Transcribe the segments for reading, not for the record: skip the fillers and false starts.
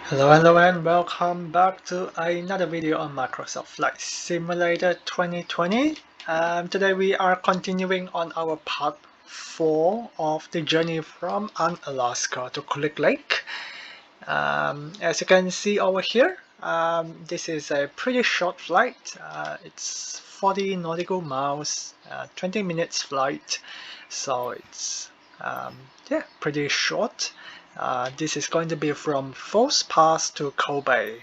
Hello and welcome back to another video on Microsoft Flight Simulator 2020. Today we are continuing on our part 4 of the journey from Unalaska to Kulik Lake. As you can see over here, this is a pretty short flight. It's 40 nautical miles, 20 minutes flight, so it's pretty short. This is going to be from Falls Pass to Kobe,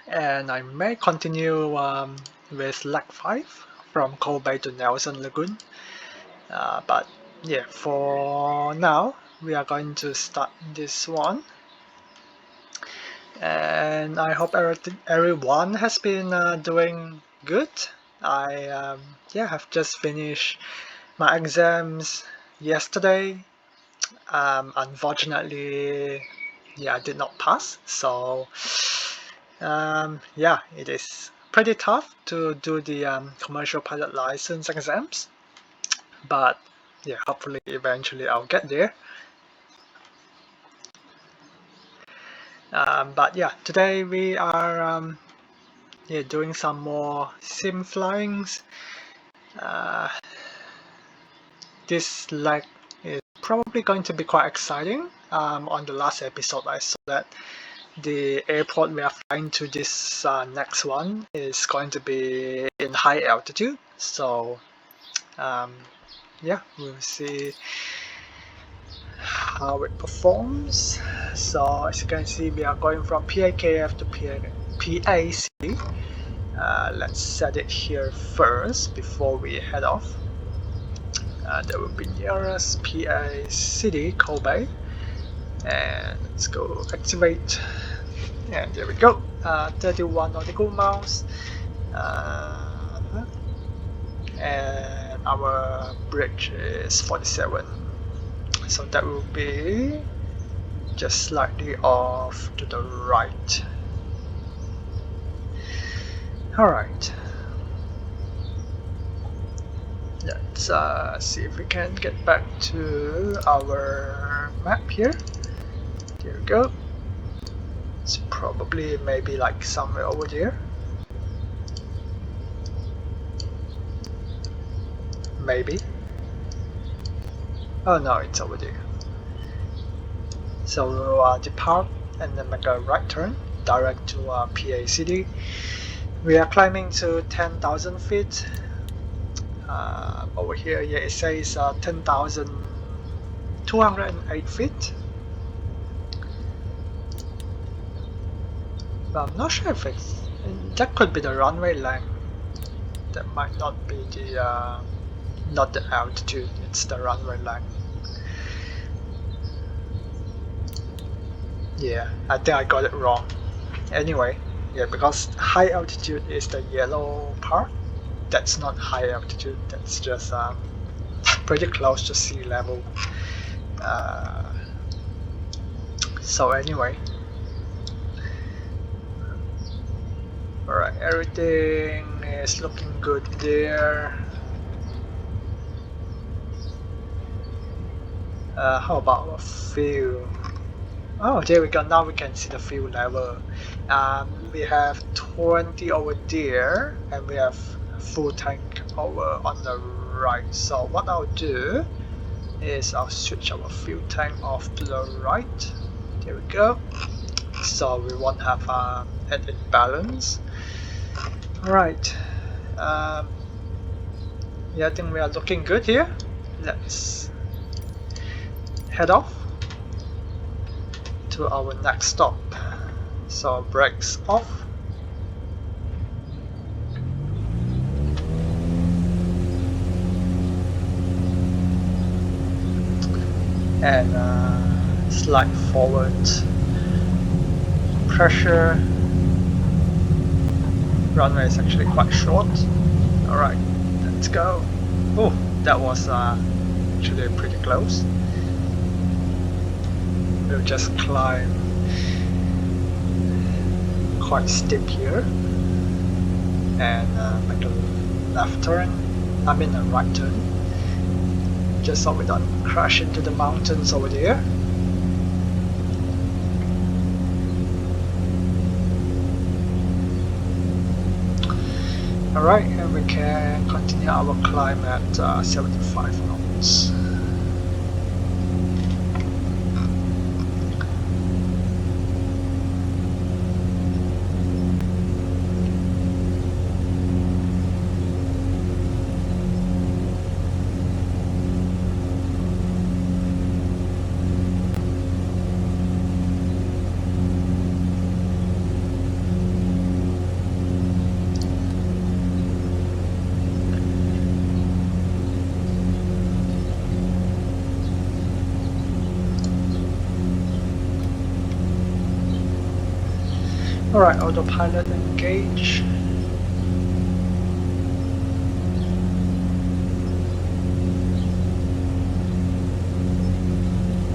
and I may continue with leg 5 from Kobe to Nelson Lagoon. But yeah, for now we are going to start this one, and I hope everyone has been doing good. I have just finished my exams yesterday. Unfortunately, I did not pass. So it is pretty tough to do the commercial pilot license exams. But yeah, hopefully eventually I'll get there. But yeah, today we are doing some more sim flyings. This leg is probably going to be quite exciting. On the last episode I saw that the airport we are flying to this next one is going to be in high altitude, so we'll see how it performs. So as you can see, we are going from PAKF to PAC. Let's set it here first before we head off. That will be nearest PA City, Kobe, and let's go activate. And there we go, 31 nautical miles, and our bridge is 47, so that will be just slightly off to the right. Alright, let's see if we can get back to our map here. There we go. It's probably maybe like somewhere over there. Maybe. Oh no, it's over there. So we'll depart and then make a right turn direct to PA City. We are climbing to 10,000 feet. Over here, yeah, it says 10,208 feet. But I'm not sure if that could be the runway length. That might not be the not the altitude, it's the runway length. Yeah, I think I got it wrong. Anyway, yeah, because high altitude is the yellow part. That's not high altitude, that's just pretty close to sea level. So anyway, alright, everything is looking good there. How about our fuel? Oh, there we go, now we can see the fuel level. We have 20 over there, and we have full tank over on the right. So what I'll do is I'll switch our fuel tank off to the right. There we go. So we won't have an imbalance. Alright. I think we are looking good here. Let's head off to our next stop. So brakes off. And slide forward. Pressure. Runway is actually quite short. Alright, let's go. Oh, that was actually pretty close. We'll just climb quite steep here and make a left turn, I mean a right turn, just so we don't crash into the mountains over there. Alright, and we can continue our climb at 75 knots. Alright, autopilot engage.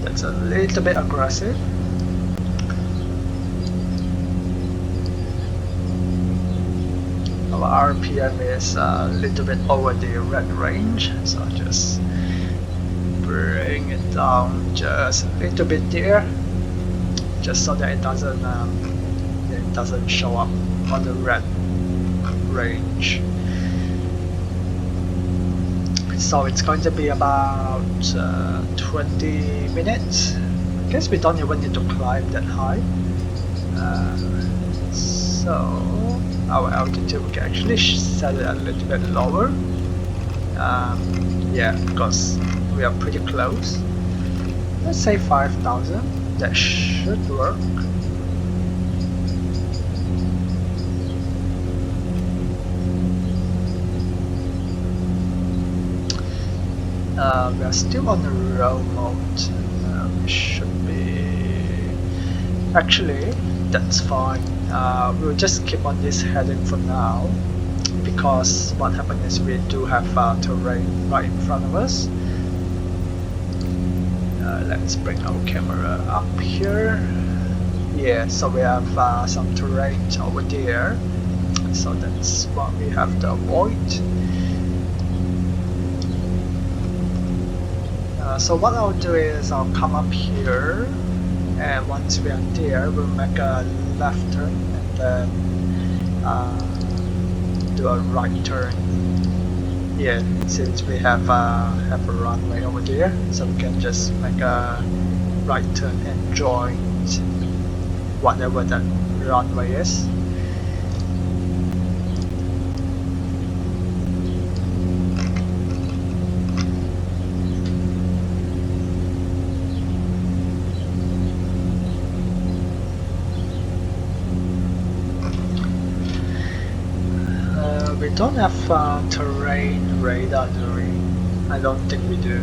That's a little bit aggressive. Our RPM is a little bit over the red range, so just bring it down just a little bit there, just so that it doesn't show up on the red range. So it's going to be about 20 minutes. I guess we don't even need to climb that high. So our altitude, we can actually set it a little bit lower. Yeah, because we are pretty close. Let's say 5,000. That should work. We are still on the row mode. We should be... Actually, that's fine. We'll just keep on this heading for now, because what happened is we do have terrain right in front of us. Let's bring our camera up here. Yeah, so we have some terrain over there, so that's what we have to avoid. So what I'll do is I'll come up here, and once we are there, we'll make a left turn and then do a right turn. Yeah, since we have a runway over there, so we can just make a right turn and join whatever that runway is. We don't have terrain radar, do we? I don't think we do.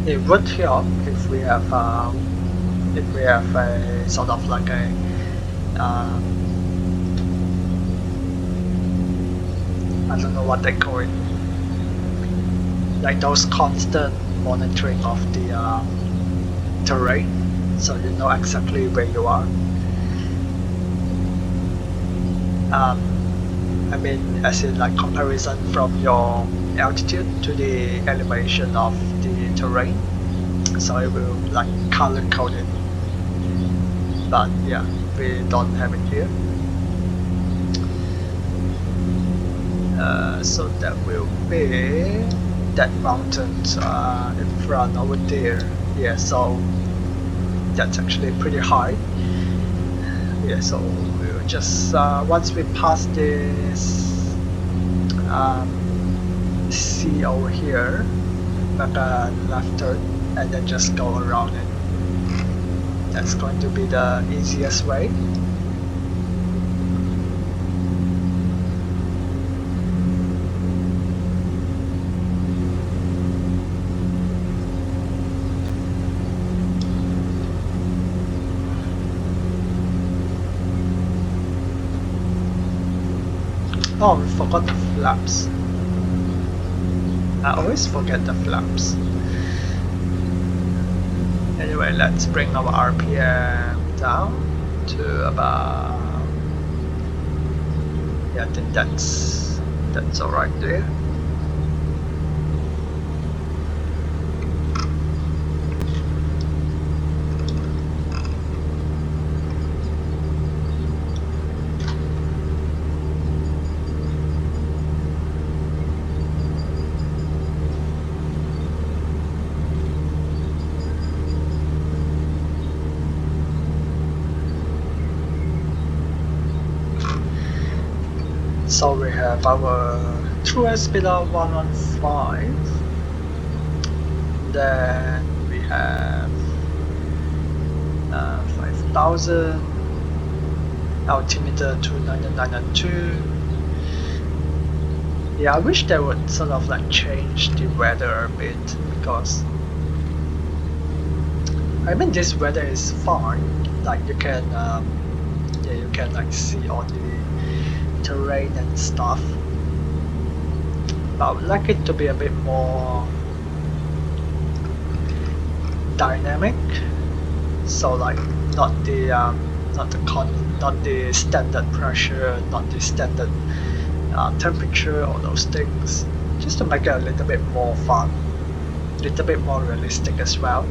It would help if we have a sort of like a I don't know what they call it, like those constant monitoring of the terrain, so you know exactly where you are. I mean, as in like comparison from your altitude to the elevation of the terrain, so it will like color code it. But yeah, we don't have it here. So that will be that mountain in front over there. Yeah, so that's actually pretty high. Yeah, so we'll just once we pass this sea over here, make a left turn and then just go around it. That's going to be the easiest way. Oh, we forgot the flaps. I always forget the flaps. Anyway, let's bring our RPM down. to about, yeah, I think that's alright there. So we have our truest below 115. Then we have 5,000. Altimeter 29902. Yeah, I wish they would sort of like change the weather a bit, because I mean this weather is fine. Like you can yeah, you can like see all the terrain and stuff. But I would like it to be a bit more dynamic. So like not the standard pressure, not the standard temperature, all those things, just to make it a little bit more fun, a little bit more realistic as well.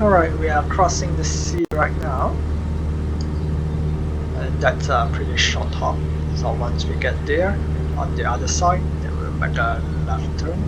Alright, we are crossing the sea right now, and that's a pretty short hop. So once we get there, on the other side, then we'll make a left turn.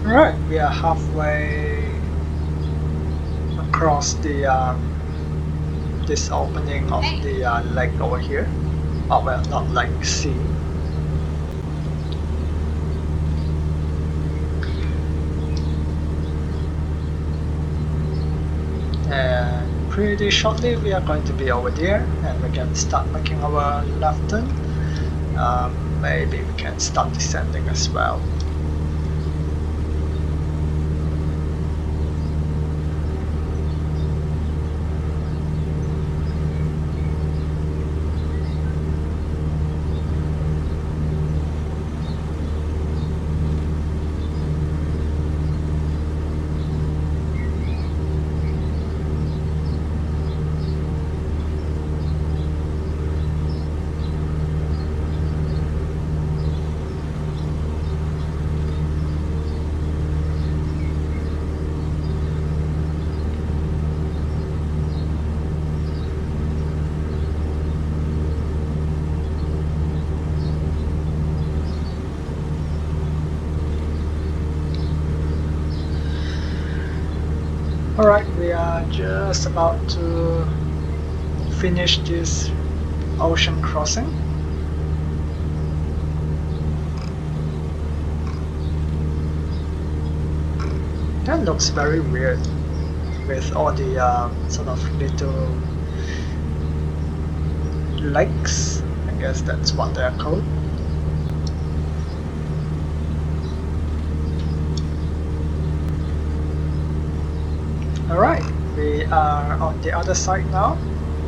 Alright, we are halfway across the this opening of the lake over here. Oh well, not lake, sea. And pretty shortly we are going to be over there, and we can start making our left turn. Maybe we can start descending as well. Alright, we are just about to finish this ocean crossing. That looks very weird with all the sort of little lakes. I guess that's what they're called. Alright, we are on the other side now,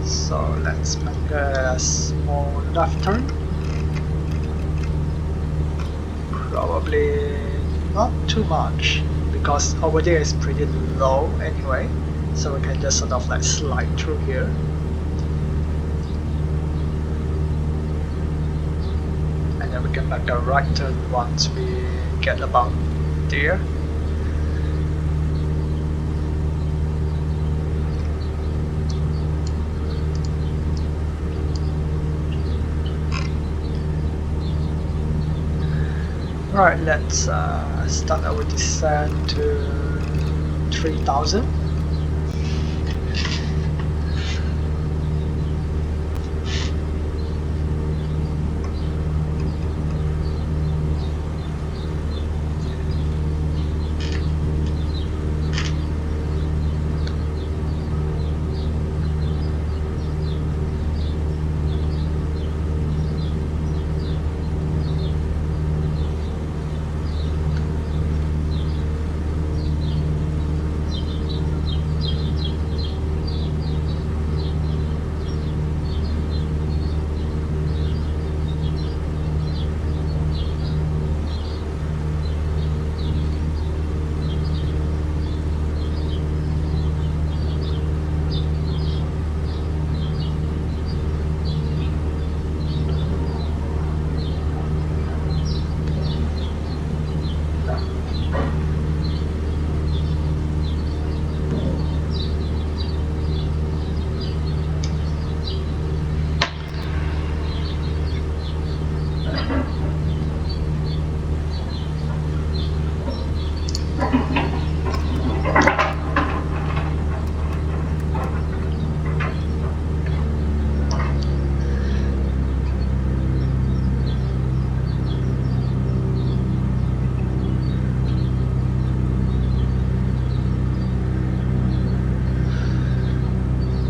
so let's make a small left turn. Probably not too much, because over there is pretty low anyway, so we can just sort of like slide through here. And then we can make a right turn once we get about there. Right, let's start our descent to 3000.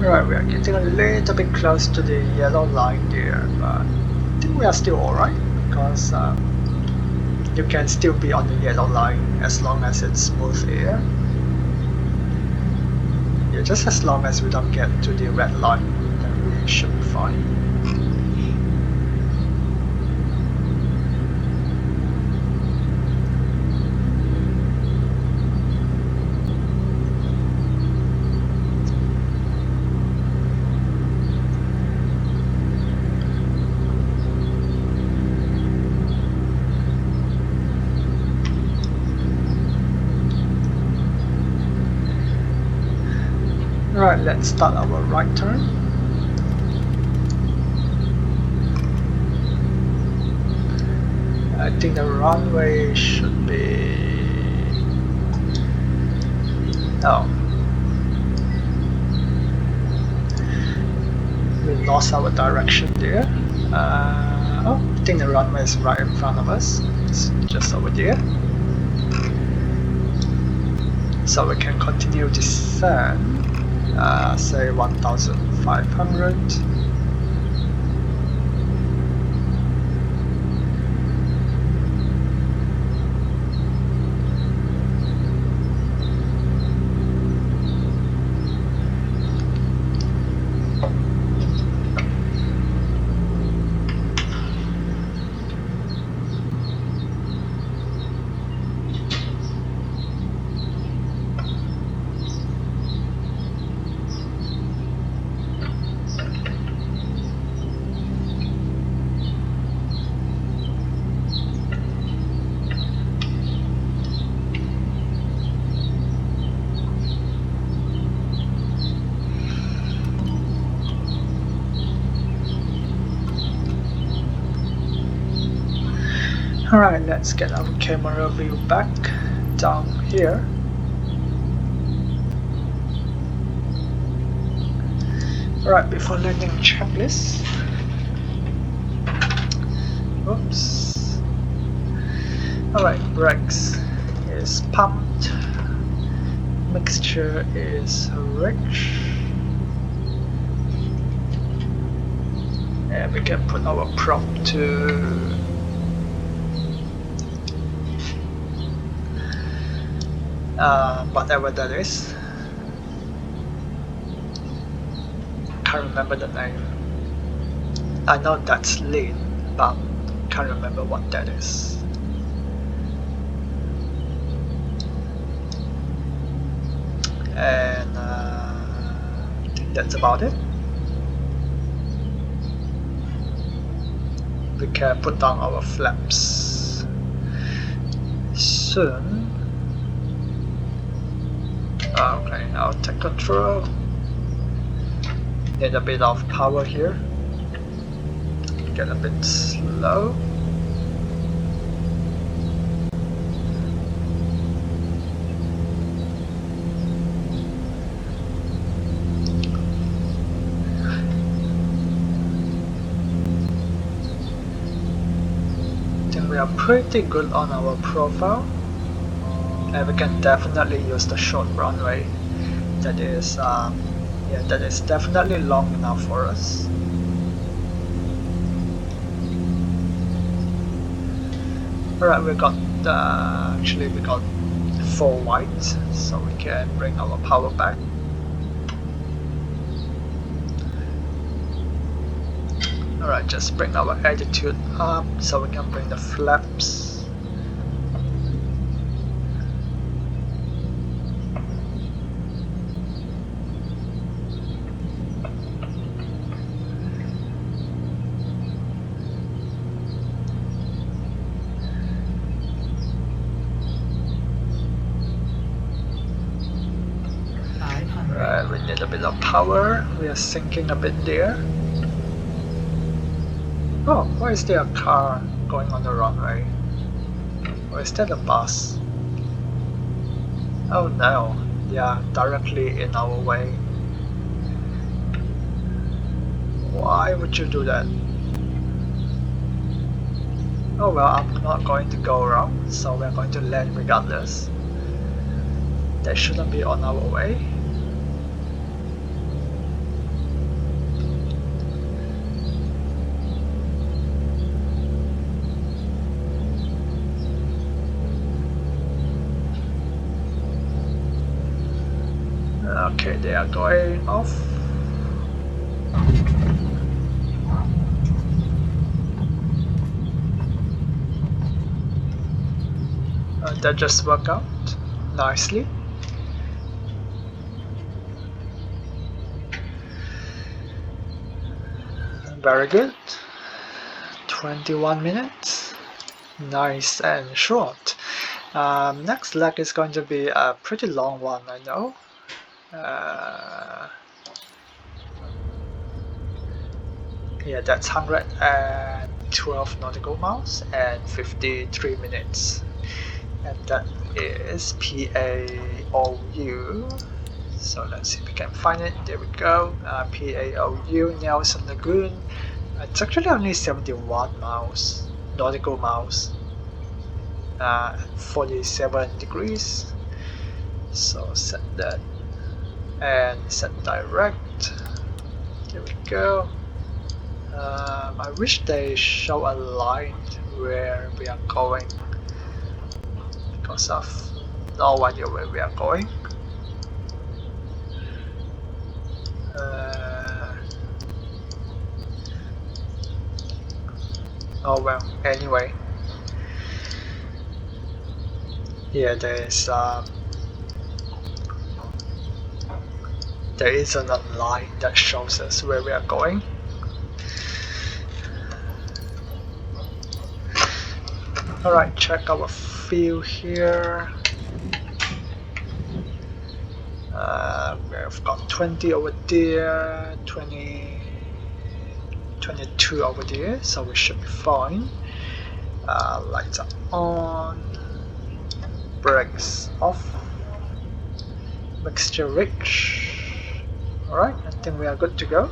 Right, we are getting a little bit close to the yellow line there, but I think we are still alright, because you can still be on the yellow line as long as it's smooth air. Yeah, just as long as we don't get to the red line, then we should be fine. Right, let's start our right turn. I think the runway should be... Oh. We lost our direction there. Oh, I think the runway is right in front of us. It's just over there. So we can continue descent. Say 1500. Alright, let's get our camera view back down here. Alright, before landing checklist. Oops. Alright, brakes is pumped. Mixture is rich. And we can put our prop to whatever that is. Can't remember the name. I know that's lean, but can't remember what that is. And I think that's about it. We can put down our flaps soon. Okay, I'll take control. Need a bit of power here. Get a bit slow. I think we are pretty good on our profile, and we can definitely use the short runway. That is, yeah, that is definitely long enough for us. Alright, we got actually we got 4 white, so we can bring our power back. Alright, just bring our altitude up so we can bring the flaps. We need a bit of power. We are sinking a bit there. Oh, why is there a car going on the runway? Or is that a bus? Oh no, they are directly in our way. Why would you do that? Oh well, I'm not going to go around, so we're going to land regardless. They shouldn't be on our way. Okay, they are going off. That just worked out nicely. Very good. 21 minutes. Nice and short. Next leg is going to be a pretty long one, I know. Yeah, that's 112 nautical miles and 53 minutes. And that is PAOU. So let's see if we can find it. There we go. PAOU, Nelson Lagoon. It's actually only 71 miles, nautical miles. 47 degrees. So set that and set direct. There we go. I wish they show a line where we are going, because I've no idea where we are going. Oh well, anyway. Yeah, there isn't a line that shows us where we are going. Alright, check our fuel here. We've got 20 over there, 22 over there, so we should be fine. Lights are on, brakes off, mixture rich. Alright, I think we are good to go.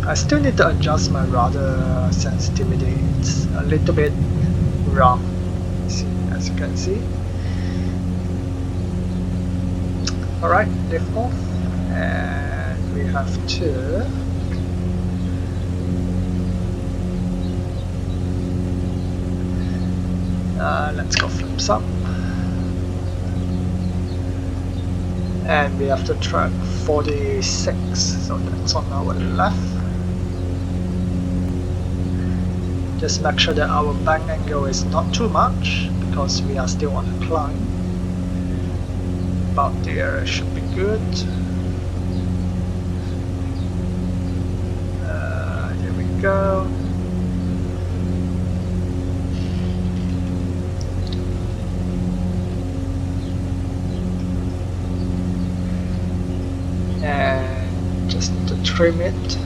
I still need to adjust my rudder sensitivity. It's a little bit rough, as you can see. Alright, lift off, and we have to let's go flips up, and we have to track 46, so that's on our left. Just make sure that our bank angle is not too much because we are still on a climb. About there should be good. There we go. And just need to trim it.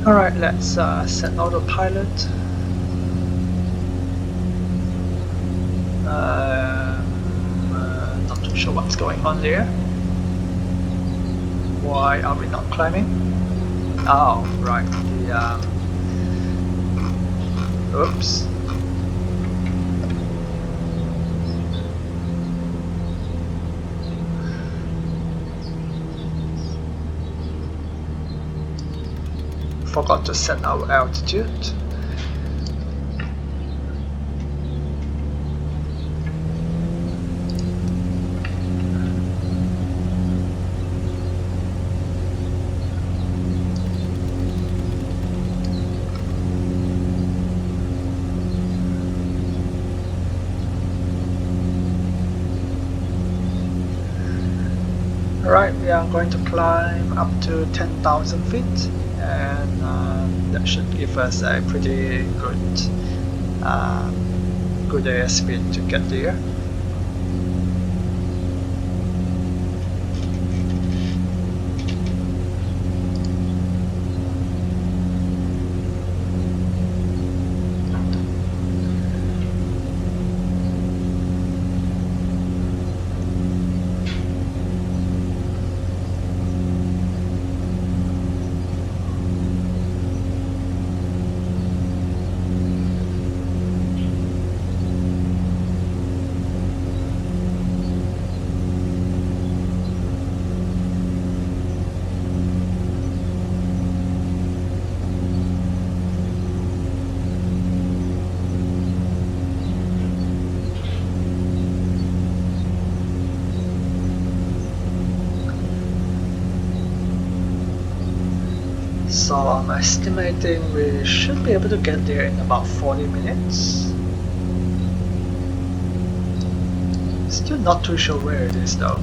Alright, let's set autopilot. Not too sure what's going on there. Why are we not climbing? Oh, right, oops. Forgot to set our altitude. Alright, we are going to climb up to 10,000 feet, and that should give us a pretty good airspeed to get there. So I'm estimating we should be able to get there in about 40 minutes. Still not too sure where it is though.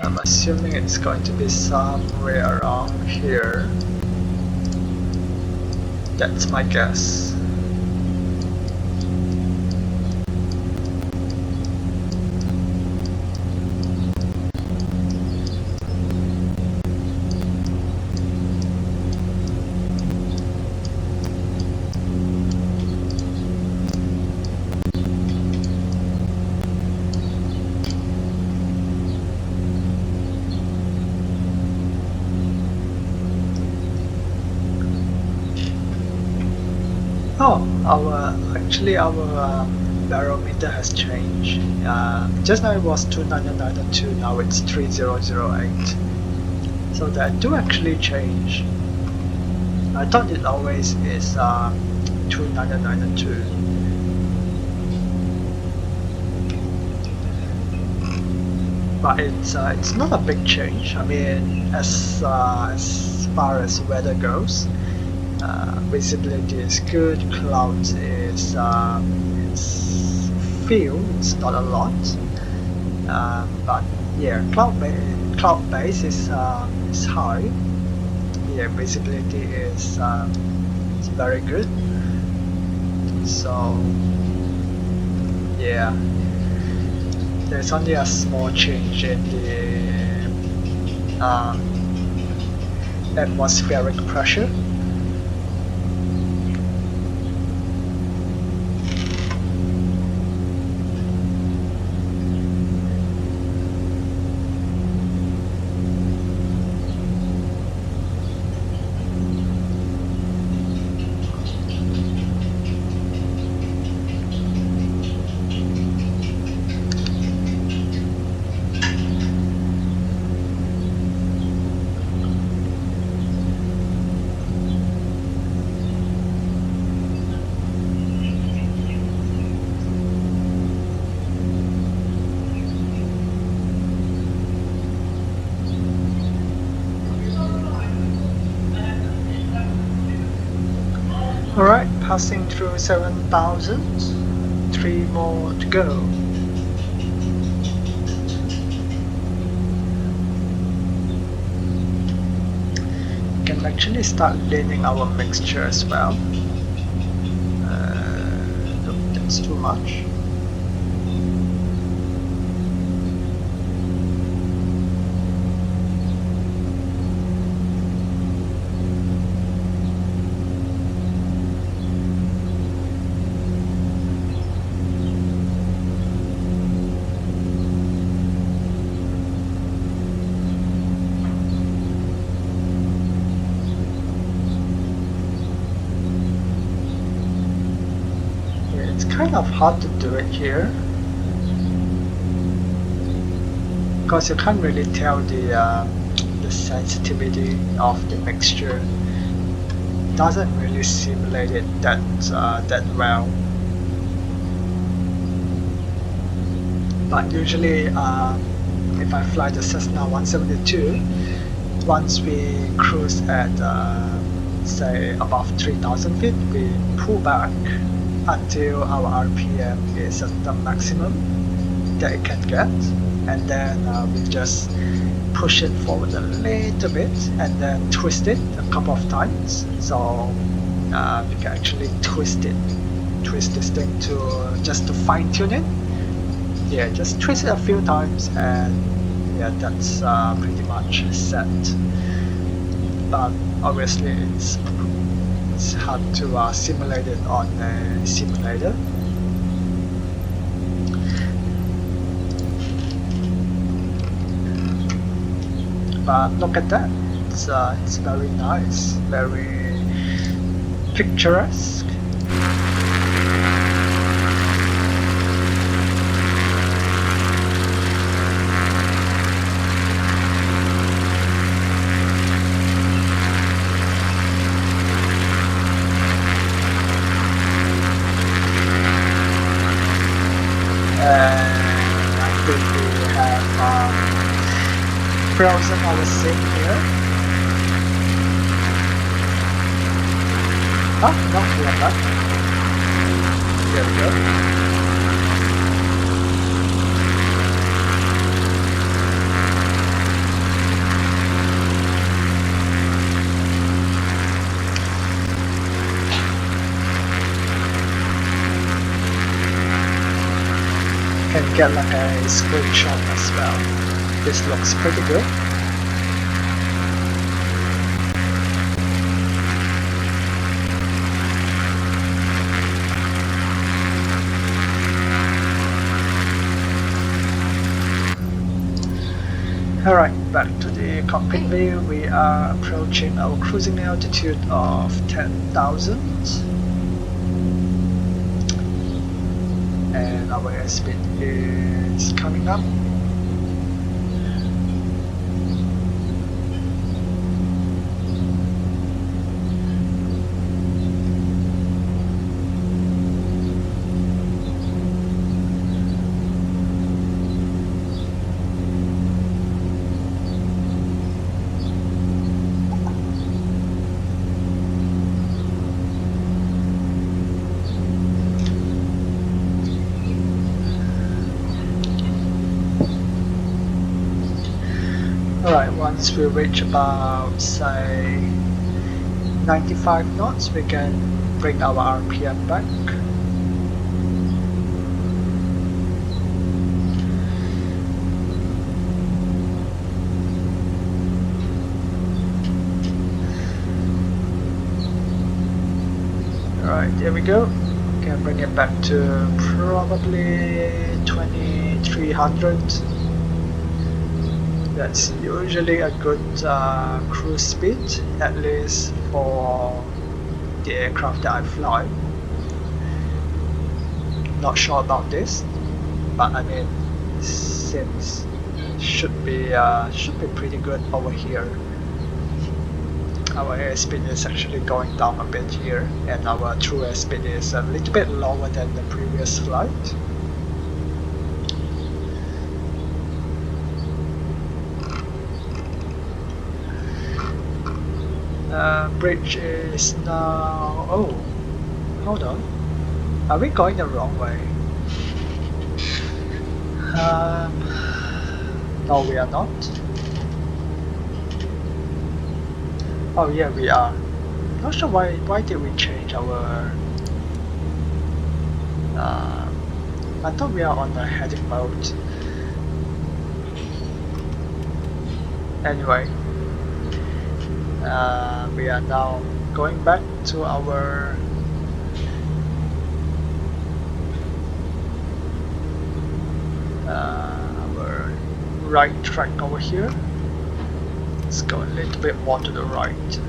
I'm assuming it's going to be somewhere around here. That's my guess. Oh, actually our barometer has changed. Just now it was 2992, now it's 3008. So that do actually change. I thought it always is 2992. But it's not a big change. I mean, as far as weather goes, visibility is good. Clouds is it's few. It's not a lot. But yeah, cloud base is high. Yeah, visibility is very good. So yeah. There's only a small change in the atmospheric pressure. Alright, passing through 7,000, 3 more to go. We can actually start leaning our mixture as well. No, that's too much. Kind of hard to do it here because you can't really tell the sensitivity of the mixture. Doesn't really simulate it that well. But usually, if I fly the Cessna 172, once we cruise at say above 3,000 feet, we pull back until our RPM is at the maximum that it can get, and then we just push it forward a little bit and then twist it a couple of times, so we can actually twist this thing to just to fine tune it. Yeah, just twist it a few times and yeah, that's pretty much set. But obviously it's hard to simulate it on a simulator. But look at that, it's very nice, very picturesque. I think we have frozen our sim here. Oh, no, we are not. There we go. Can get like a screenshot as well. This looks pretty good. Alright, back to the cockpit view. We are approaching our cruising altitude of 10,000. And and our airspeed is coming up. Alright, once we reach about, say, 95 knots, we can bring our RPM back. Alright, there we go. We can bring it back to probably 2300. That's usually a good cruise speed, at least for the aircraft that I fly. Not sure about this, but I mean, seems should be pretty good over here. Our airspeed is actually going down a bit here, and our true airspeed is a little bit lower than the previous flight. Bridge is now... oh, hold on. Are we going the wrong way? No, we are not. Oh yeah, we are. Not sure why did we change our... I thought we are on the heading mode. Anyway, we are now going back to our right track over here. Let's go a little bit more to the right.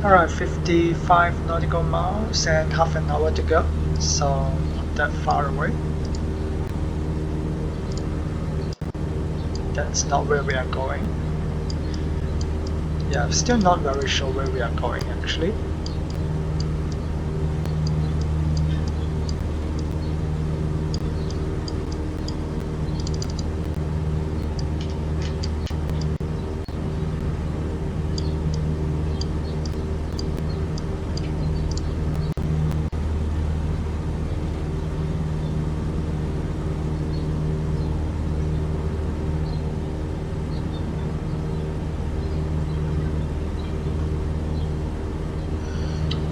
Alright, 55 nautical miles and half an hour to go, so not that far away. That's not where we are going. Yeah, I'm still not very sure where we are going actually.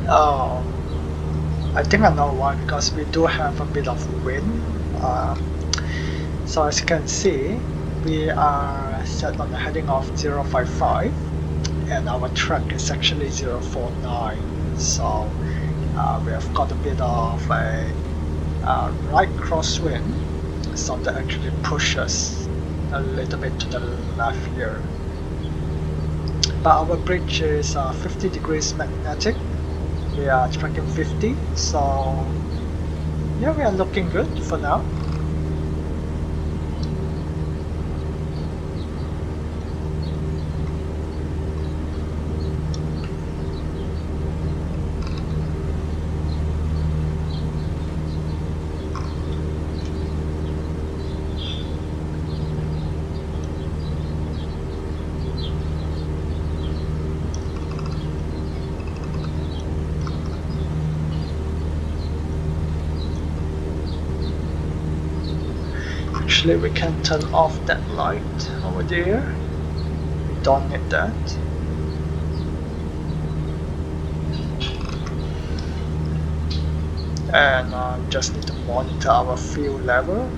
Oh, I think I know why, because we do have a bit of wind. So as you can see, we are set on the heading of 055 and our track is actually 049. So we have got a bit of a right crosswind, so that actually pushes a little bit to the left here. But our bridge is 50 degrees magnetic. We are tracking 50, so yeah, we are looking good for now. Actually, we can turn off that light over there. We don't need that. And just need to monitor our fuel level.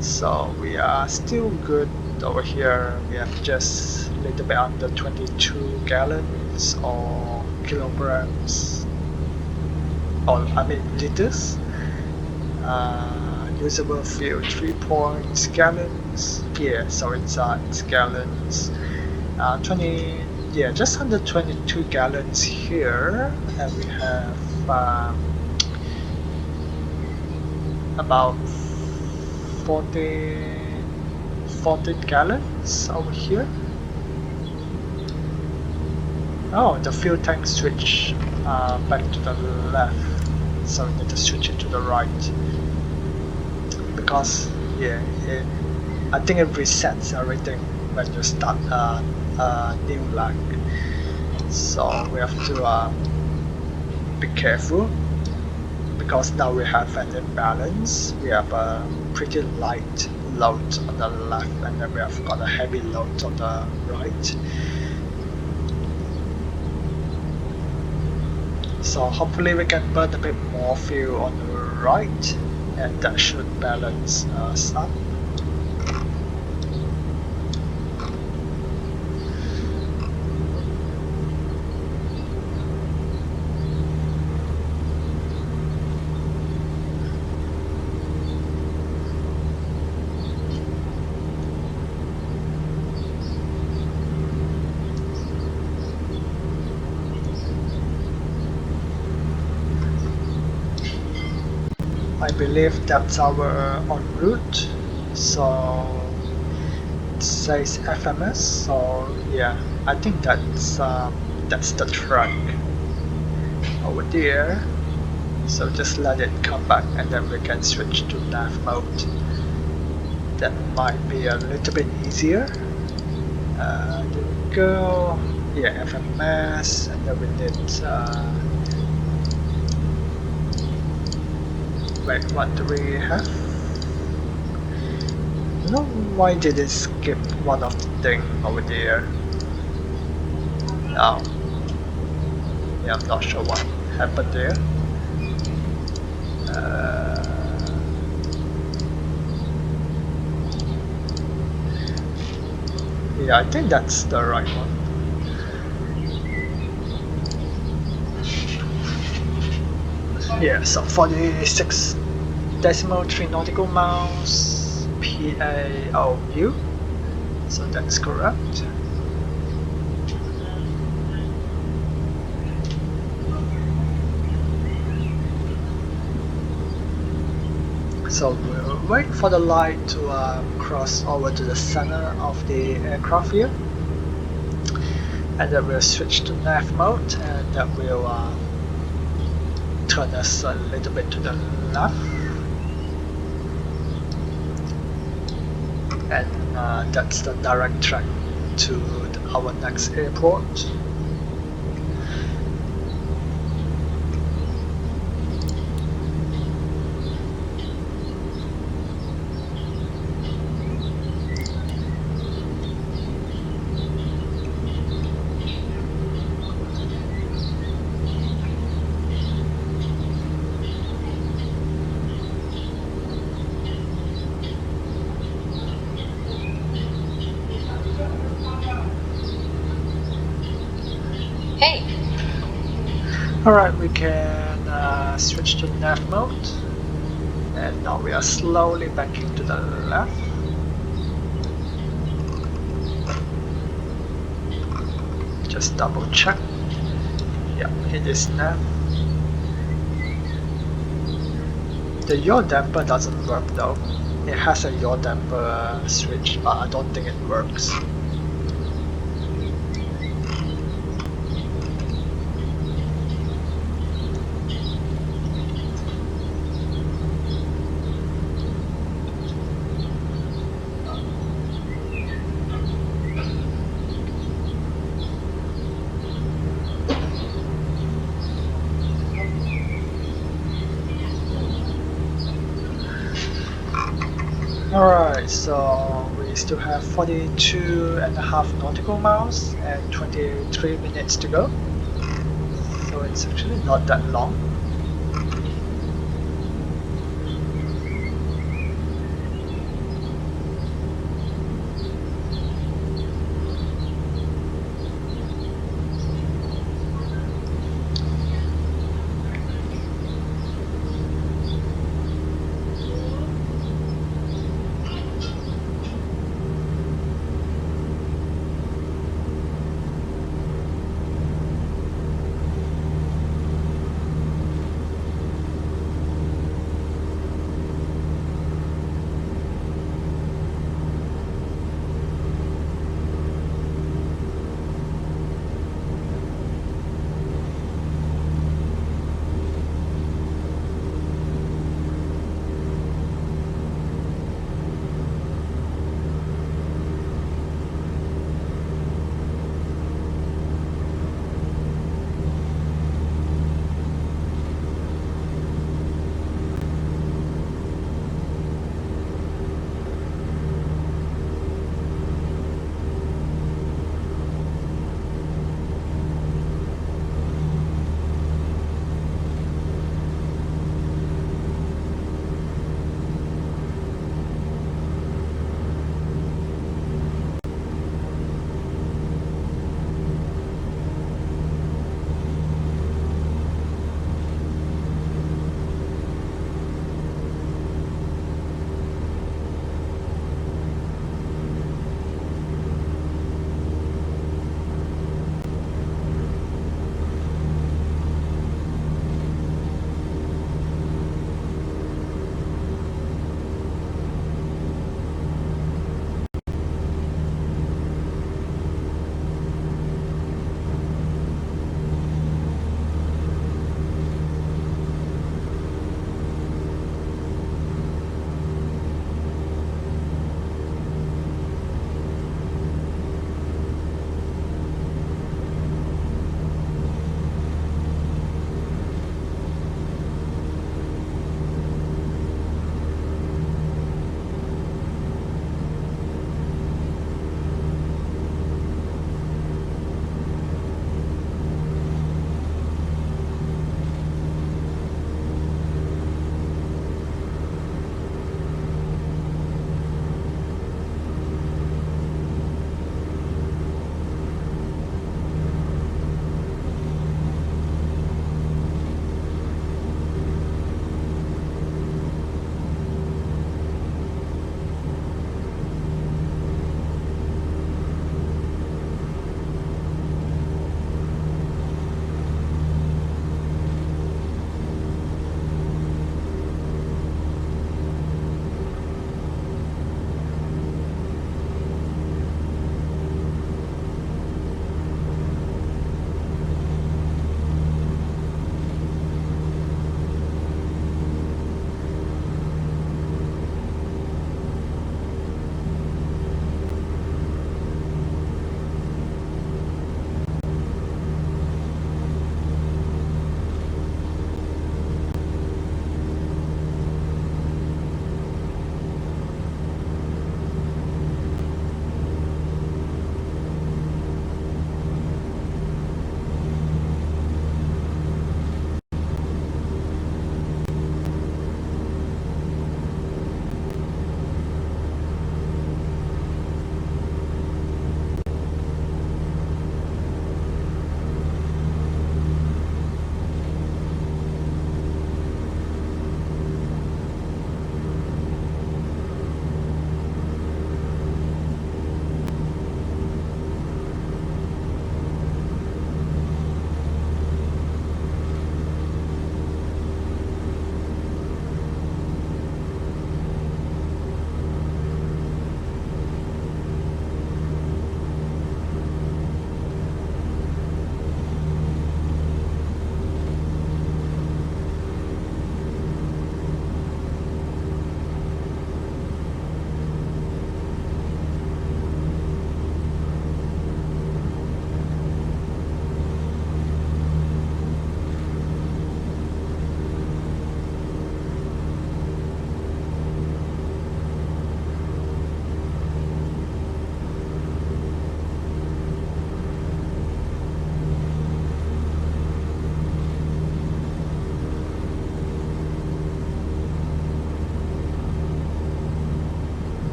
So we are still good over here. We have just a little bit under 22 gallons or kilograms, or I mean liters. usable fuel 3 points gallons. Yeah, so it's gallons. 20, yeah, just under 22 gallons here, and we have about 40, 40 gallons over here. Oh, the fuel tank switch back to the left, so we need to switch it to the right because yeah, I think it resets everything when you start a new lag. So we have to be careful because now we have an imbalance. We have a pretty light load on the left and then we have got a heavy load on the right. So hopefully we can burn a bit more fuel on the right and that should balance us up. I believe that's our en route, so it says FMS, so yeah, I think that's the truck over there. So just let it come back and then we can switch to nav mode. That might be a little bit easier. There we go. Yeah, FMS, and then we need wait, what do we have? No, why did it skip one of the thing over there? Oh, yeah, I'm not sure what happened there. Yeah, I think that's the right one. Yeah, so 46.3 nautical miles PAOU. So that's correct. So we'll wait for the light to cross over to the center of the aircraft here. And then we'll switch to nav mode and that will turn us a little bit to the left. And that's the direct track to our next airport. Alright, we can switch to nav mode, and now we are slowly backing to the left. Just double check. Yep, it is nav. The yaw damper doesn't work though. It has a yaw damper switch, but I don't think it works. Alright, so we still have 42.5 nautical miles and 23 minutes to go. So it's actually not that long.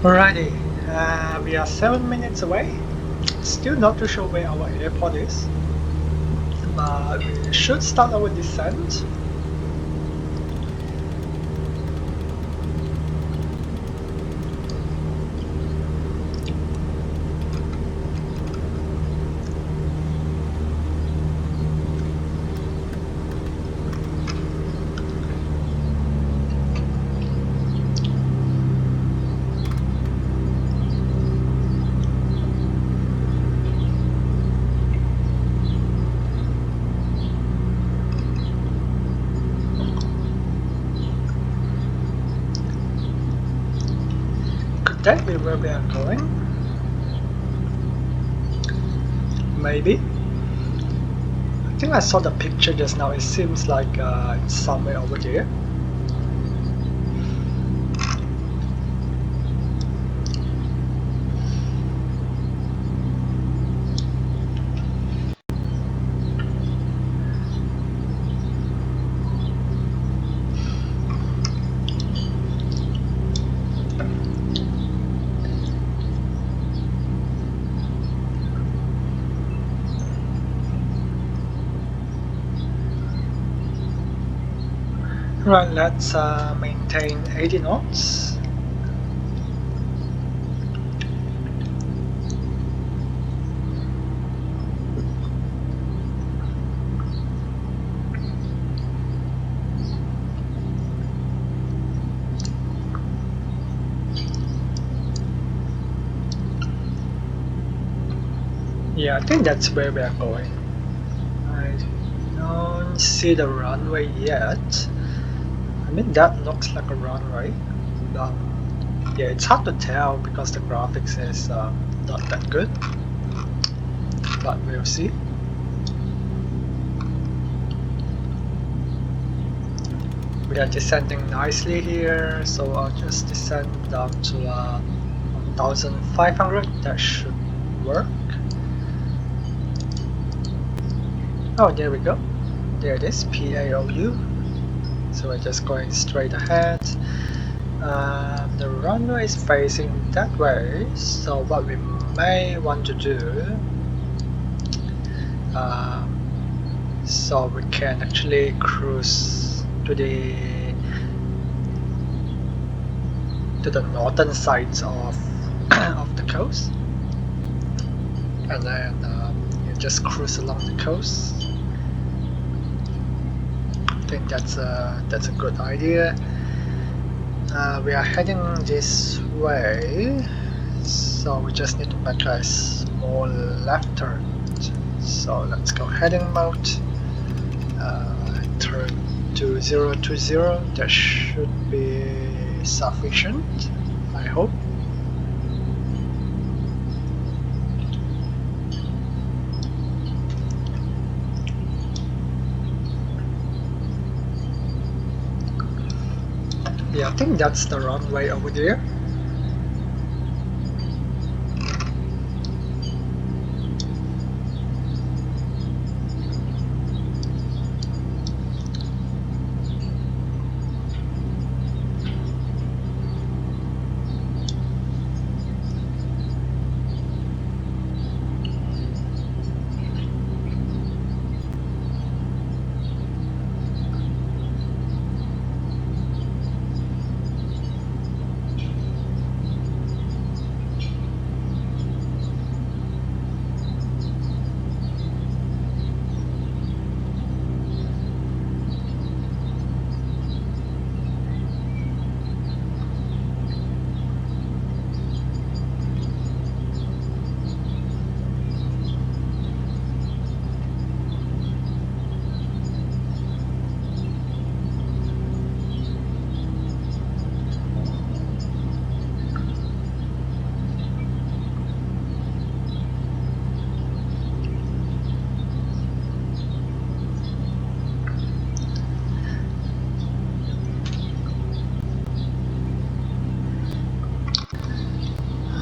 Alrighty, we are 7 minutes away. Still not too sure where our airport is, but we should start our descent. Could that be where we are going? Maybe. I think I saw the picture just now. It seems like it's somewhere over there. Right, let's maintain 80 knots. Yeah, I think that's where we are going. I don't see the runway yet. I mean, that looks like a runway, but yeah, it's hard to tell because the graphics is not that good, but we'll see. We are descending nicely here, so I'll just descend down to 1500. That should work. Oh, there we go. There it is, PAOU. So we're just going straight ahead. The runway is facing that way, so what we may want to do, so we can actually cruise to the northern sides of of the coast, and then you just cruise along the coast. I think that's a good idea. We are heading this way, so we just need to make a small left turn. So let's go heading mode, turn to 020. That should be sufficient, I hope. Yeah, I think that's the runway over there.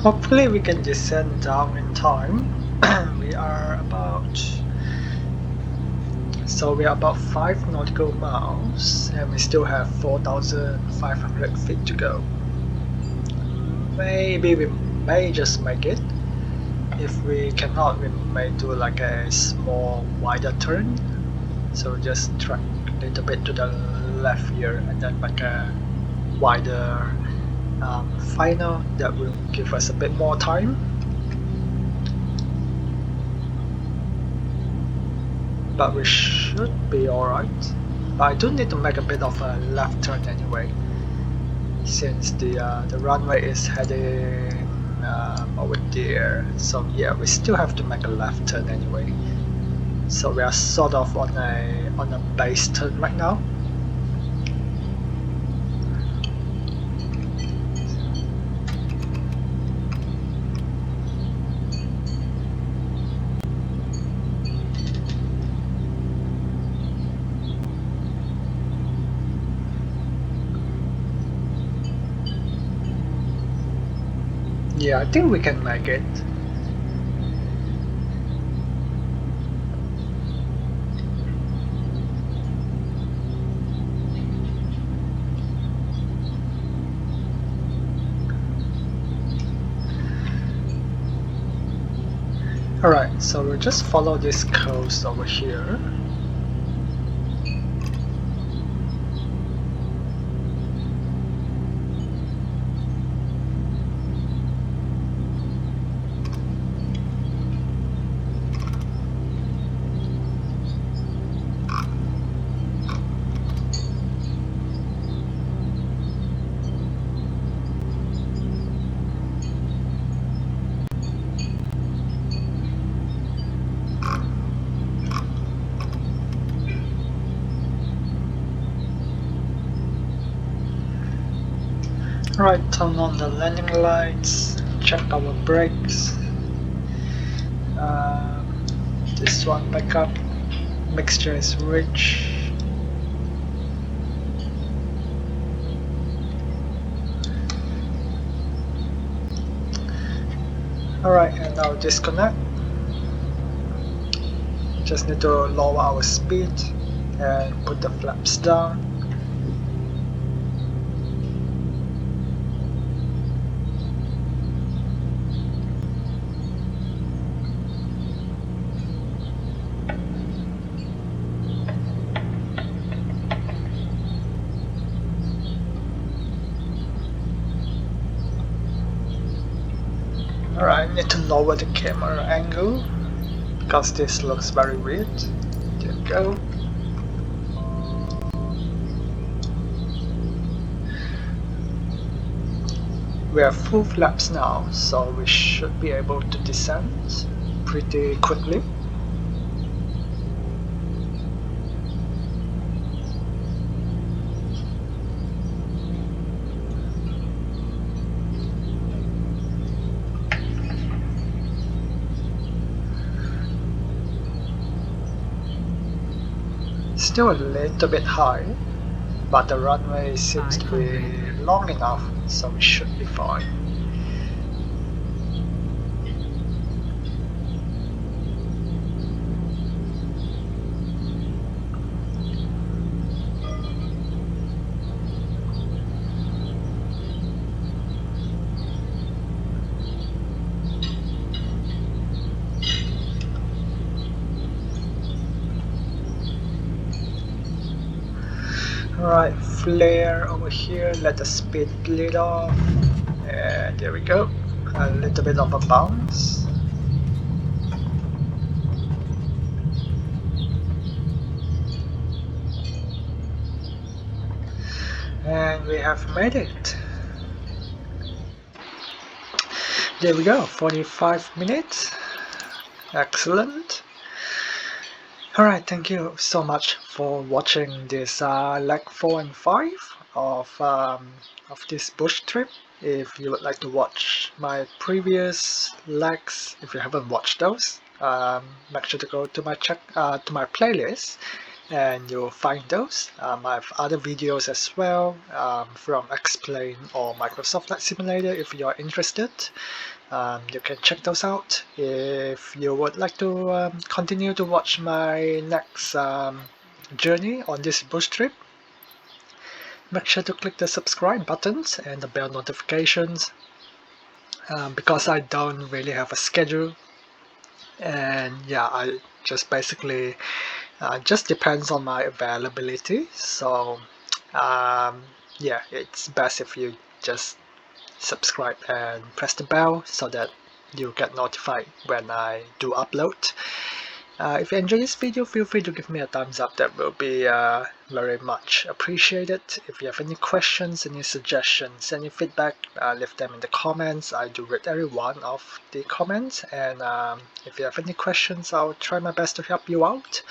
Hopefully we can descend down in time. we are about 5 nautical miles and we still have 4,500 feet to go. maybe we may just make it. If we cannot, we may do like a small wider turn. So just track a little bit to the left here and then make a wider final that will give us a bit more time. But we should be alright. But I do need to make a bit of a left turn anyway, since the runway is heading over there. So yeah, we still have to make a left turn anyway. So we are sort of on a base turn right now. Yeah, I think we can make it. Alright, so we'll just follow this coast over here. Alright, turn on the landing lights, check our brakes. This one back up, mixture is rich. Alright, and now disconnect. Just need to lower our speed and put the flaps down. Alright, I need to lower the camera angle because this looks very weird. There we go. We have full flaps now, so we should be able to descend pretty quickly. Still a little bit high, but the runway seems to be long enough, so we should be fine. Alright, flare over here, let the speed bleed off, and there we go, a little bit of a bounce. And we have made it. There we go, 45 minutes, excellent. Alright, thank you so much for watching this leg 4 and 5 of this bush trip. If you would like to watch my previous legs, if you haven't watched those, make sure to go to my playlist and you'll find those. I have other videos as well from Explain or Microsoft Flight Simulator if you are interested. You can check those out. If you would like to continue to watch my next journey on this bush trip, make sure to click the subscribe buttons and the bell notifications because I don't really have a schedule, and yeah, I just basically just depends on my availability. So um, yeah, it's best if you just subscribe and press the bell so that you get notified when I do upload. If you enjoy this video, feel free to give me a thumbs up. That will be very much appreciated. If you have any questions, any suggestions, any feedback, leave them in the comments. I do read every one of the comments, and if you have any questions, I'll try my best to help you out.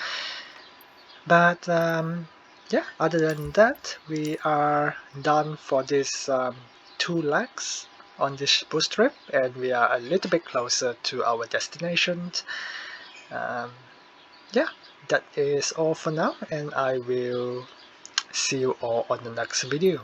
But yeah, other than that, we are done for this 2 legs on this bus trip, and we are a little bit closer to our destination. Um, yeah, that is all for now, and I will see you all on the next video.